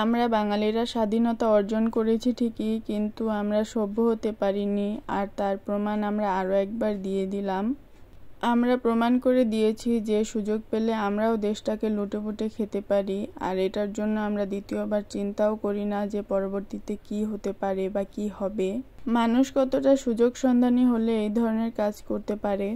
আমরা বাঙালিরা স্বাধীনতা অর্জন করেছি ঠিকই, কিন্তু আমরা সভ্য হতে পারিনি। আর তার প্রমাণ আমরা আরও একবার দিয়ে দিলাম। আমরা প্রমাণ করে দিয়েছি যে সুযোগ পেলে আমরাও দেশটাকে লুটেপুটে খেতে পারি। আর এটার জন্য আমরা দ্বিতীয়বার চিন্তাও করি না যে পরবর্তীতে কি হতে পারে বা কি হবে। মানুষ কতটা সুযোগ সন্ধানী হলে এই ধরনের কাজ করতে পারে।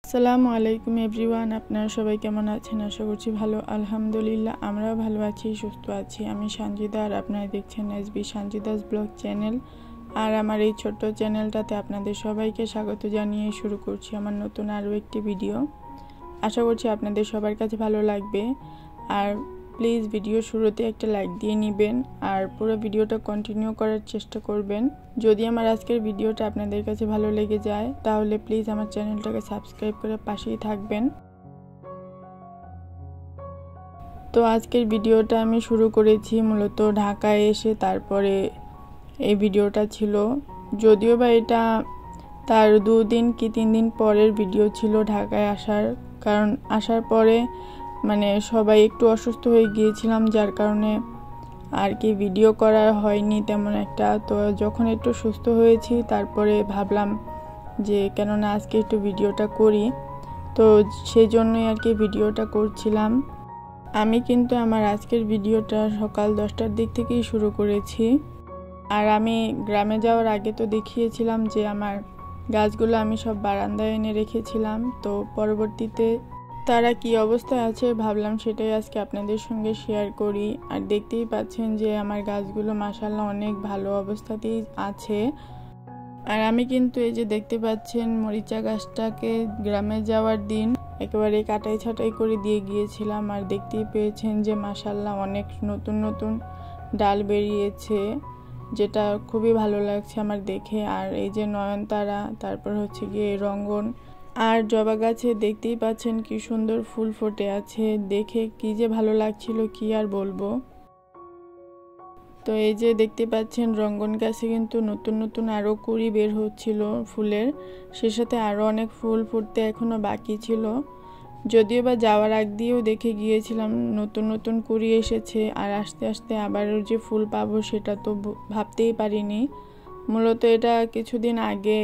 আসসালামু আলাইকুম এভরিওয়ান, আপনারা সবাই কেমন আছেন? আশা করছি ভালো। আলহামদুলিল্লাহ, আমরাও ভালো আছি, সুস্থ আছি। আমি সানজিদা, আর আপনারা দেখছেন এসবি সানজিদাস ব্লগ চ্যানেল। আর আমার এই ছোট্ট চ্যানেলটাতে আপনাদের সবাইকে স্বাগত জানিয়ে শুরু করছি আমার নতুন আরও একটি ভিডিও। আশা করছি আপনাদের সবার কাছে ভালো লাগবে। আর প্লিজ ভিডিও শুরুতে একটা লাইক দিয়ে নেবেন, আর পুরো ভিডিওটা কন্টিনিউ করার চেষ্টা করবেন। যদি আমার আজকের ভিডিওটা আপনাদের কাছে ভালো লেগে যায় তাহলে প্লিজ আমার চ্যানেলটাকে সাবস্ক্রাইব করে পাশেই থাকবেন। তো আজকের ভিডিওটা আমি শুরু করেছি মূলত ঢাকায় এসে, তারপরে এই ভিডিওটা ছিল। যদিও বা এটা তার 2 দিন কি 3 দিন পরের ভিডিও ছিল ঢাকায় আসার। কারণ আসার পরে সবাই একটু অসুস্থ হয়ে গিয়েছিলাম, যার কারণে আর কি ভিডিও করা হয়নি তেমন একটা। তো যখন একটু সুস্থ হয়েছি তারপরে ভাবলাম যে কেননা আজকে একটু ভিডিওটা করি, তো সেই জন্যই আর কি ভিডিওটা করছিলাম। আমি কিন্তু আমার আজকের ভিডিওটা সকাল 10টার দিক থেকেই শুরু করেছি। আর আমি গ্রামে যাওয়ার আগে তো দেখিয়েছিলাম যে আমার গাছগুলো আমি সব বারান্দায় এনে রেখেছিলাম। তো পরবর্তীতে তারা কি অবস্থায় আছে ভাবলাম সেটাই আজকে আপনাদের সঙ্গে শেয়ার করি। আর দেখতেই পাচ্ছেন যে আমার গাছগুলো মাশাআল্লাহ অনেক ভালো অবস্থাতেই আছে। আর আমি কিন্তু এই যে দেখতে পাচ্ছেন মরিচা গাছটাকে গ্রামে যাওয়ার দিন একেবারে কাটাই ছাটাই করে দিয়ে গিয়েছিলাম। আর দেখতেই পেয়েছেন যে মাশাআল্লাহ অনেক নতুন নতুন ডাল বেরিয়েছে, যেটা খুবই ভালো লাগছে আমার দেখে। আর এই যে নয়নতারা, তারপর হচ্ছে গিয়ে রঙ্গন আর জবা গাছে দেখতেই পাচ্ছেন কি সুন্দর ফুল ফুটে আছে। দেখে কি যে ভালো লাগছিল কি আর বলবো। তো এই যে দেখতে পাচ্ছেন রঙ্গন গাছে কিন্তু নতুন নতুন আরও কুড়ি বের হচ্ছিল ফুলের, সে সাথে আরও অনেক ফুল ফুটতে এখনো বাকি ছিল। যদিও বা যাওয়ার আগ দিয়েও দেখে গিয়েছিলাম নতুন নতুন কুড়ি এসেছে, আর আস্তে আস্তে আবারও যে ফুল পাবো সেটা তো ভাবতেই পারিনি। মূলত এটা কিছুদিন আগে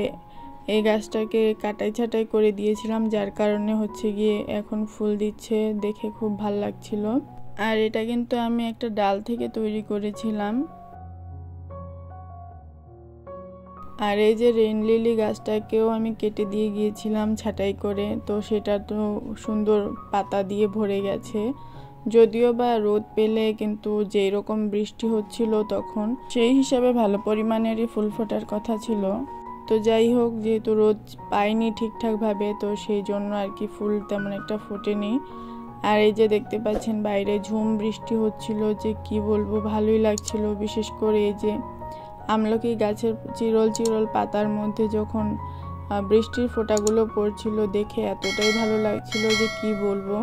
এই গাছটাকে কাটাই ছাটাই করে দিয়েছিলাম, যার কারণে হচ্ছে গিয়ে এখন ফুল দিচ্ছে, দেখে খুব ভালো লাগছিল। আর এটা কিন্তু আমি একটা ডাল থেকে তৈরি করেছিলাম। আর এই যে রেইন লিলি গাছটাকেও আমি কেটে দিয়ে গিয়েছিলাম ছাঁটাই করে, তো সেটা তো সুন্দর পাতা দিয়ে ভরে গেছে। যদিও বা রোদ পেলে কিন্তু যেই রকম বৃষ্টি হচ্ছিল তখন সেই হিসাবে ভালো পরিমাণেরই ফুল ফোটার কথা ছিল। তো যাই হোক, যেহেতু রোদ পাইনি ঠিকঠাকভাবে, তো সেই জন্য আর কি ফুল তেমন একটা ফোটেনি। আর এই যে দেখতে পাচ্ছেন বাইরে ঝুম বৃষ্টি হচ্ছিল, যে কি বলবো, ভালোই লাগছিল। বিশেষ করে এই যে আমলকি গাছের চিরল চিরল পাতার মধ্যে যখন বৃষ্টির ফোঁটাগুলো পড়ছিল, দেখে এতটাই ভালো লাগছিল যে কি বলবো।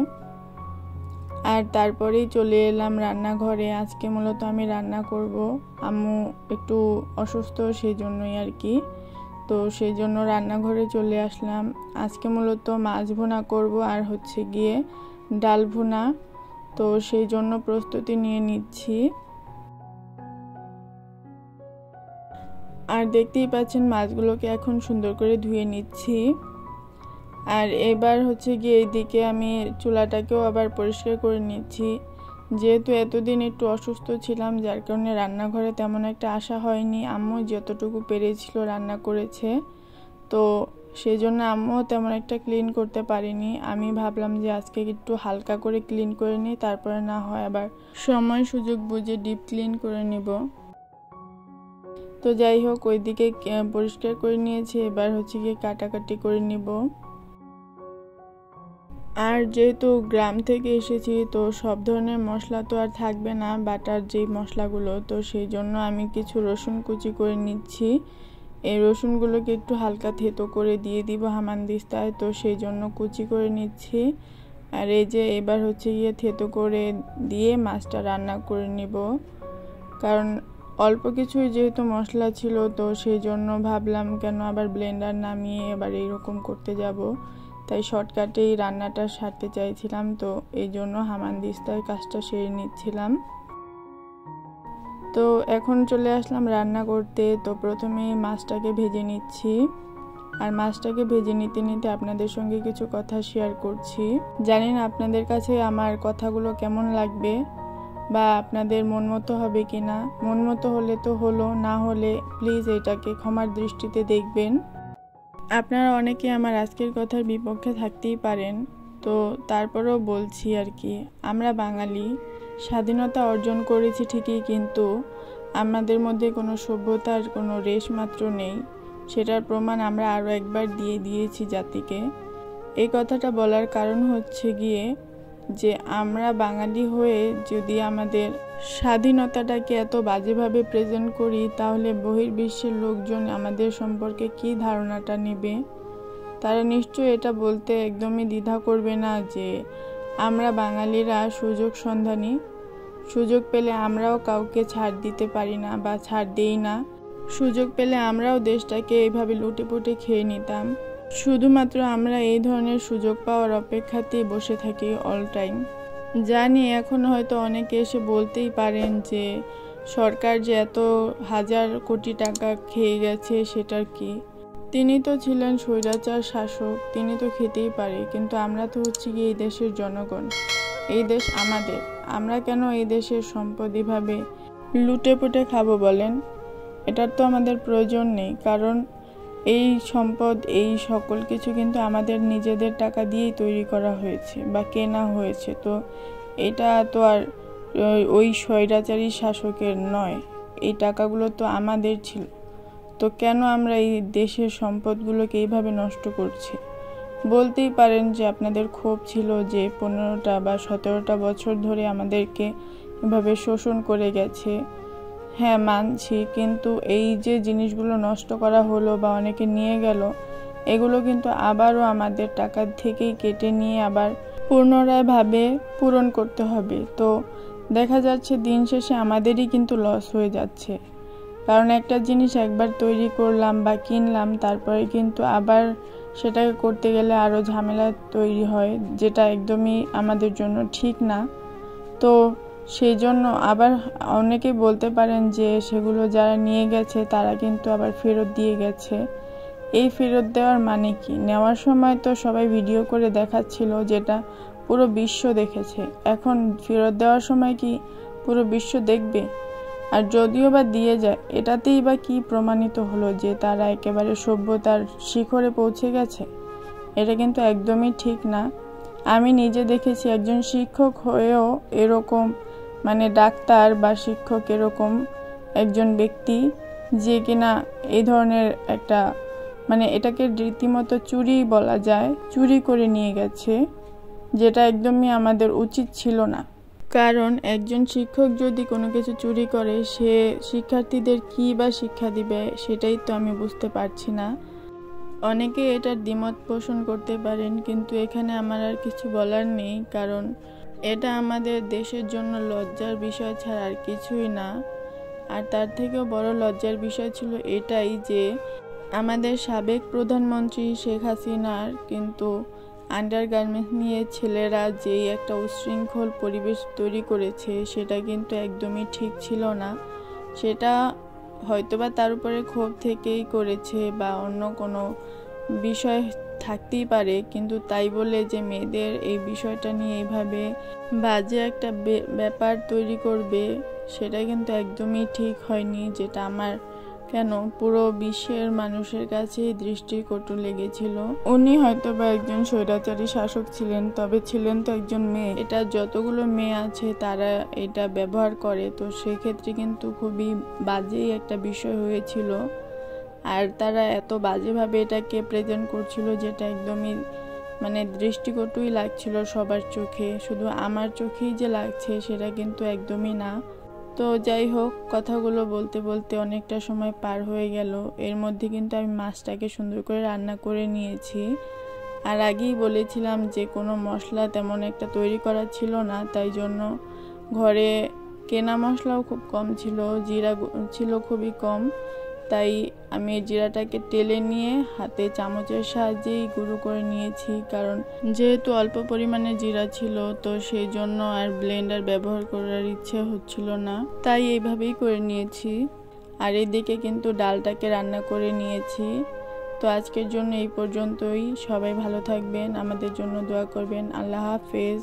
আর তারপরেই চলে এলাম রান্নাঘরে। আজকে মূলত আমি রান্না করব, আম্মু একটু অসুস্থ সেই জন্যই আর কি। তো সেই জন্য রান্নাঘরে চলে আসলাম। আজকে মূলত মাছ ভুনা করব আর হচ্ছে গিয়ে ডাল ভুনা, তো সেই জন্য প্রস্তুতি নিয়ে নিচ্ছি। আর দেখতেই পাচ্ছেন মাছগুলোকে এখন সুন্দর করে ধুয়ে নিচ্ছি। আর এবার হচ্ছে গিয়ে এইদিকে আমি চুলাটাকেও আবার পরিষ্কার করে নিচ্ছি। যেহেতু এতদিন একটু অসুস্থ ছিলাম, যার কারণে রান্নাঘরে তেমন একটা আসা হয়নি। আম্মু যতটুকু পেরেছিল রান্না করেছে, তো সেই জন্য আম্মুও তেমন একটা ক্লিন করতে পারিনি। আমি ভাবলাম যে আজকে একটু হালকা করে ক্লিন করে নিই, তারপরে না হয় আবার সময় সুযোগ বুঝে ডিপ ক্লিন করে নিব। তো যাই হোক, ওইদিকে পরিষ্কার করে নিয়েছি, এবার হচ্ছে গিয়ে কাটাকাটি করে নিব। আর যেহেতু গ্রাম থেকে এসেছি, তো সব ধরনের মশলা তো আর থাকবে না, বাটার যেই মশলাগুলো, তো সেই জন্য আমি কিছু রসুন কুচি করে নিচ্ছি। এই রসুনগুলোকে একটু হালকা থেতো করে দিয়ে দিব হামানদিস্তায়, তো সেই জন্য কুচি করে নিচ্ছি। আর এই যে এবার হচ্ছে গিয়ে থেতো করে দিয়ে মাছটা রান্না করে নিব। কারণ অল্প কিছুই যেহেতু মশলা ছিল, তো সেই জন্য ভাবলাম কেন আবার ব্লেন্ডার নামিয়ে এবার এইরকম করতে যাব, তাই শর্টকাটেই রান্নাটা সারতে চাইছিলাম। তো এই জন্য হামানদিস্তার কাজটা সেরে নিচ্ছিলাম। তো এখন চলে আসলাম রান্না করতে। তো প্রথমে মাছটাকে ভেজে নিচ্ছি, আর মাছটাকে ভেজে নিতে নিতে আপনাদের সঙ্গে কিছু কথা শেয়ার করছি। জানি না আপনাদের কাছে আমার কথাগুলো কেমন লাগবে বা আপনাদের মন মতো হবে কিনা। মন মতো হলে তো হলো, না হলে প্লিজ এটাকে ক্ষমার দৃষ্টিতে দেখবেন। আপনারা অনেকে আমার আজকের কথার বিপক্ষে থাকতেই পারেন, তো তারপরেও বলছি আর কি। আমরা বাঙালি, স্বাধীনতা অর্জন করেছি ঠিকই, কিন্তু আমাদের মধ্যে কোনো সভ্যতার কোনো রেশ মাত্র নেই। সেটার প্রমাণ আমরা আরও একবার দিয়ে দিয়েছি জাতিকে। এই কথাটা বলার কারণ হচ্ছে গিয়ে যে আমরা বাঙালি হয়ে যদি আমাদের স্বাধীনতাটাকে এত বাজেভাবে প্রেজেন্ট করি, তাহলে বহির্বিশ্বের লোকজন আমাদের সম্পর্কে কী ধারণাটা নেবে। তারা নিশ্চয়ই এটা বলতে একদমই দ্বিধা করবে না যে আমরা বাঙালিরা সুযোগ সন্ধানী, সুযোগ পেলে আমরাও কাউকে ছাড় দিতে পারি না বা ছাড় দেই না। সুযোগ পেলে আমরাও দেশটাকে এইভাবে লুটেপুটে খেয়ে নিতাম। শুধুমাত্র আমরা এই ধরনের সুযোগ পাওয়ার অপেক্ষাতেই বসে থাকি অল টাইম। জানি এখন হয়তো অনেকে এসে বলতেই পারেন যে সরকার যে এত হাজার কোটি টাকা খেয়ে গেছে সেটার কি। তিনি তো ছিলেন স্বৈরাচার শাসক, তিনি তো খেতেই পারে, কিন্তু আমরা তো হচ্ছে কি এই দেশের জনগণ। এই দেশ আমাদের, আমরা কেন এই দেশের সম্পদ এভাবে লুটেপুটে খাবো বলেন? এটার তো আমাদের প্রয়োজন নেই, কারণ এই সম্পদ, এই সকল কিছু কিন্তু আমাদের নিজেদের টাকা দিয়েই তৈরি করা হয়েছে বা কেনা হয়েছে। তো এটা তো আর ওই স্বৈরাচারী শাসকের নয়, এই টাকাগুলো তো আমাদের ছিল। তো কেন আমরা এই দেশের সম্পদগুলোকে এইভাবে নষ্ট করছি? বলতেই পারেন যে আপনাদের ক্ষোভ ছিল যে 15টা বা 17টা বছর ধরে আমাদেরকে এভাবে শোষণ করে গেছে। হ্যাঁ, মানছি, কিন্তু এই যে জিনিসগুলো নষ্ট করা হলো বা অনেকে নিয়ে গেল, এগুলো কিন্তু আবারও আমাদের টাকা থেকেই কেটে নিয়ে আবার পুনরায়ভাবে পূরণ করতে হবে। তো দেখা যাচ্ছে দিন শেষে আমাদেরই কিন্তু লস হয়ে যাচ্ছে, কারণ একটা জিনিস একবার তৈরি করলাম বা কিনলাম, তারপরে কিন্তু আবার সেটাকে করতে গেলে আরও ঝামেলা তৈরি হয়, যেটা একদমই আমাদের জন্য ঠিক না। তো সেই জন্য আবার অনেকে বলতে পারেন যে সেগুলো যারা নিয়ে গেছে তারা কিন্তু আবার ফেরত দিয়ে গেছে। এই ফেরত দেওয়ার মানে কি? নেওয়ার সময় তো সবাই ভিডিও করে দেখাচ্ছিল, যেটা পুরো বিশ্ব দেখেছে। এখন ফেরত দেওয়ার সময় কি পুরো বিশ্ব দেখবে? আর যদিও বা দিয়ে যায়, এটাতেই বা কি প্রমাণিত হলো যে তারা একেবারে সভ্যতার শিখরে পৌঁছে গেছে? এটা কিন্তু একদমই ঠিক না। আমি নিজে দেখেছি একজন শিক্ষক হয়েও এরকম, মানে ডাক্তার বা শিক্ষক এরকম একজন ব্যক্তি যে কিনা এই ধরনের একটা, মানে এটাকে রীতিমতো চুরি বলা যায়, চুরি করে নিয়ে গেছে, যেটা একদমই আমাদের উচিত ছিল না। কারণ একজন শিক্ষক যদি কোনো কিছু চুরি করে, সে শিক্ষার্থীদের কি বা শিক্ষা দিবে সেটাই তো আমি বুঝতে পারছি না। অনেকে এটার দ্বিমত পোষণ করতে পারেন, কিন্তু এখানে আমার আর কিছু বলার নেই, কারণ এটা আমাদের দেশের জন্য লজ্জার বিষয় ছাড়া আর কিছুই না। আর তার থেকেও বড় লজ্জার বিষয় ছিল এটাই যে আমাদের সাবেক প্রধানমন্ত্রী শেখ হাসিনার কিন্তু আন্ডারগার্মেন্টস নিয়ে ছেলেরা যেই একটা উচ্ছৃঙ্খল পরিবেশ তৈরি করেছে, সেটা কিন্তু একদমই ঠিক ছিল না। সেটা হয়তোবা তার উপরে ক্ষোভ থেকেই করেছে বা অন্য কোনো বিষয় থাকতেই পারে, কিন্তু তাই বলে যে মেয়েদের এই বিষয়টা নিয়ে এইভাবে বাজে একটা ব্যাপার তৈরি করবে, সেটা কিন্তু একদমই ঠিক হয়নি। যেটা আমার কেন পুরো বিশ্বের মানুষের কাছে দৃষ্টিকটু লেগেছিল। উনি হয়তো বা একজন স্বৈরাচারী শাসক ছিলেন, তবে ছিলেন তো একজন মেয়ে। এটা যতগুলো মেয়ে আছে তারা এটা ব্যবহার করে, তো সেক্ষেত্রে কিন্তু খুবই বাজে একটা বিষয় হয়েছিল। আর তারা এত বাজেভাবে এটাকে প্রেজেন্ট করছিল, যেটা একদমই মানে দৃষ্টিকটুই লাগছিল সবার চোখে। শুধু আমার চোখেই যে লাগছে সেটা কিন্তু একদমই না। তো যাই হোক, কথাগুলো বলতে বলতে অনেকটা সময় পার হয়ে গেল। এর মধ্যে কিন্তু আমি মাছটাকে সুন্দর করে রান্না করে নিয়েছি। আর আগেই বলেছিলাম যে কোনো মশলা তেমন একটা তৈরি করা ছিল না, তাই জন্য ঘরে কেনা মশলাও খুব কম ছিল, জিরা ছিল খুবই কম। তাই আমি জিরাটাকে টেলে নিয়ে হাতে চামচের সাহায্যেই গুঁড়ো করে নিয়েছি, কারণ যেহেতু অল্প পরিমাণে জিরা ছিল তো সেই জন্য আর ব্লেন্ডার ব্যবহার করার ইচ্ছে হচ্ছিল না, তাই এইভাবেই করে নিয়েছি। আর এদিকে কিন্তু ডালটাকে রান্না করে নিয়েছি। তো আজকের জন্য এই পর্যন্তই। সবাই ভালো থাকবেন, আমাদের জন্য দোয়া করবেন। আল্লাহ হাফেজ।